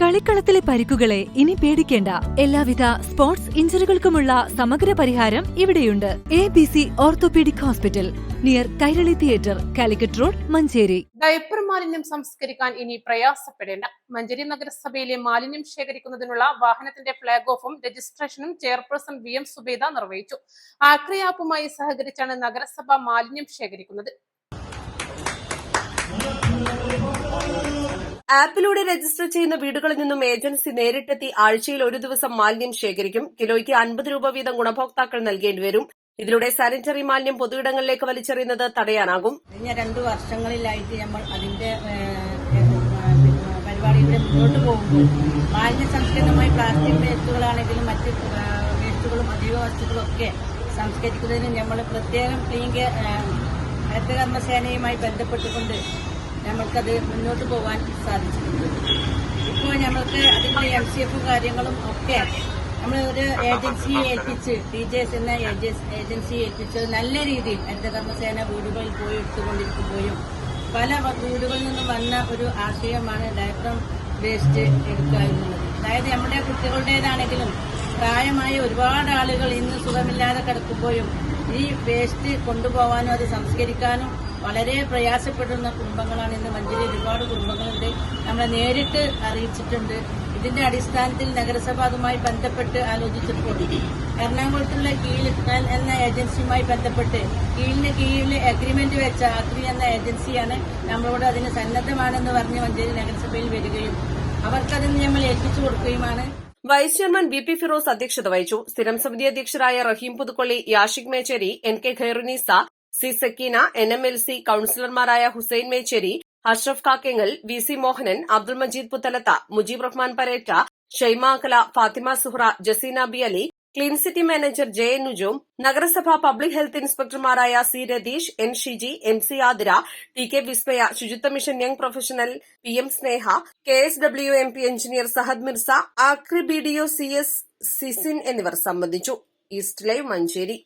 കളിക്കളത്തിലെ പരിക്കുകളെ ഇനി പേടിക്കേണ്ട. എല്ലാവിധ സ്പോർട്സ് ഇഞ്ചുറികൾക്കുമുള്ള സമഗ്ര പരിഹാരം ഇവിടെയുണ്ട്. ABC orthopaedic hospital, near Kairali theatre, Calicut road, Manjeri. Diaper മാലിന്യം സംസ്കരിക്കാൻ ഇനി പ്രയാസപ്പെടേണ്ട. മഞ്ചേരി നഗരസഭയിലെ മാലിന്യം ശേഖരിക്കുന്നതിനുള്ള വാഹനത്തിന്റെ ഫ്ളാഗ് ഓഫും രജിസ്ട്രേഷനും ചെയർപേഴ്സൺ VM സുബൈദ നിർവഹിച്ചു. ആക്രി ആപ്പുമായി സഹകരിച്ചാണ് നഗരസഭ മാലിന്യം ശേഖരിക്കുന്നത്. ആപ്പിലൂടെ രജിസ്റ്റർ ചെയ്യുന്ന വീടുകളിൽ നിന്നും ഏജൻസി നേരിട്ടെത്തി ആഴ്ചയിൽ ഒരു ദിവസം മാലിന്യം ശേഖരിക്കും. കിലോയ്ക്ക് 50 രൂപ വീതം ഗുണഭോക്താക്കൾ നൽകേണ്ടി വരും. ഇതിലൂടെ സാനിറ്ററി മാലിന്യം പൊതുയിടങ്ങളിലേക്ക് വലിച്ചെറിയുന്നത് തടയാനാകും. കഴിഞ്ഞ 2 വർഷങ്ങളിലായിട്ട് നമ്മൾ അതിന്റെ പരിപാടിയുടെ മുന്നോട്ട് പോകുമ്പോൾ മാലിന്യ സംസ്കരണമായി പ്ലാസ്റ്റിക് വേസ്റ്റുകളാണെങ്കിലും മറ്റ് വേസ്റ്റുകളും അധിക വസ്തുക്കളും ഒക്കെ സംസ്കരിക്കുന്നതിന് നമ്മൾ പ്രത്യേകം ഹരിതകർമ്മസേനയുമായി ബന്ധപ്പെട്ടുകൊണ്ട് നമ്മൾക്കത് മുന്നോട്ട് പോകാൻ സാധിച്ചിട്ടുണ്ട്. ഇപ്പോൾ നമ്മൾക്ക് അതിന്റെ MCF കാര്യങ്ങളും ഒക്കെ നമ്മൾ ഒരു ഏജൻസിയെ ഏൽപ്പിച്ച് TJS എന്ന ഏജൻസിയെ ഏൽപ്പിച്ച് നല്ല രീതിയിൽ ഹരിതകർമ്മസേന വീടുകളിൽ പോയി എടുത്തുകൊണ്ടിരിക്കുമ്പോഴും പല വീടുകളിൽ നിന്നും വന്ന ഒരു ആശയമാണ് ഡയപ്പർ വേസ്റ്റ് എടുക്കുക എന്നുള്ളത്. അതായത് നമ്മുടെ കുട്ടികളുടേതാണെങ്കിലും പ്രായമായ ഒരുപാട് ആളുകൾ ഇന്ന് സുഖമില്ലാതെ കിടക്കുമ്പോഴും ഈ വേസ്റ്റ് കൊണ്ടുപോകാനും അത് സംസ്കരിക്കാനും വളരെ പ്രയാസപ്പെടുന്ന കുടുംബങ്ങളാണ് ഇന്ന് മഞ്ചേരി. ഒരുപാട് കുടുംബങ്ങളുണ്ട്, നമ്മളെ നേരിട്ട് അറിയിച്ചിട്ടുണ്ട്. ഇതിന്റെ അടിസ്ഥാനത്തിൽ നഗരസഭ അതുമായി ബന്ധപ്പെട്ട് ആലോചിച്ചപ്പോൾ എറണാകുളത്തുള്ള കീഴിൽ എന്ന ഏജൻസിയുമായി ബന്ധപ്പെട്ട് കീഴിൽ അഗ്രിമെന്റ് വെച്ച ആക്രി എന്ന ഏജൻസിയാണ് നമ്മളോട് അതിന് സന്നദ്ധമാണെന്ന് പറഞ്ഞ് മഞ്ചേരി നഗരസഭയിൽ വരികയും അവർക്കതിന് നമ്മൾ ഏൽപ്പിച്ചു കൊടുക്കുകയുമാണ്. വൈസ് ചെയർമാൻ BP ഫിറോസ് അധ്യക്ഷത വഹിച്ചു. സ്ഥിരം സമിതി അധ്യക്ഷരായ Raheem Puthukkolli, Yashiq Mecheri, NK Khairunnisa, C Sakeena, NMLC കൌൺസിലർമാരായ Hussain Mecheri, Ashraf Kakkengal, VC Mohanan, Abdul Majeed Puthalath, Mujeeb Rahman Paretta, Shaima Akhala, Fathima Suhra, Jaseena B Ali, clean city manager JN Nujoom, നഗരസഭ പബ്ലിക് ഹെൽത്ത് ഇൻസ്പെക്ടർമാരായ C Ratheesh, N Shiji, MC Athira, TK Vismaya, ശുചിത്വ mission young professional PM Sneha, KSWMP engineer Sahad Mirza, ആക്രി BDO CS സിസിൻ എന്നിവർ സംബന്ധിച്ചു. East live, Manjeri.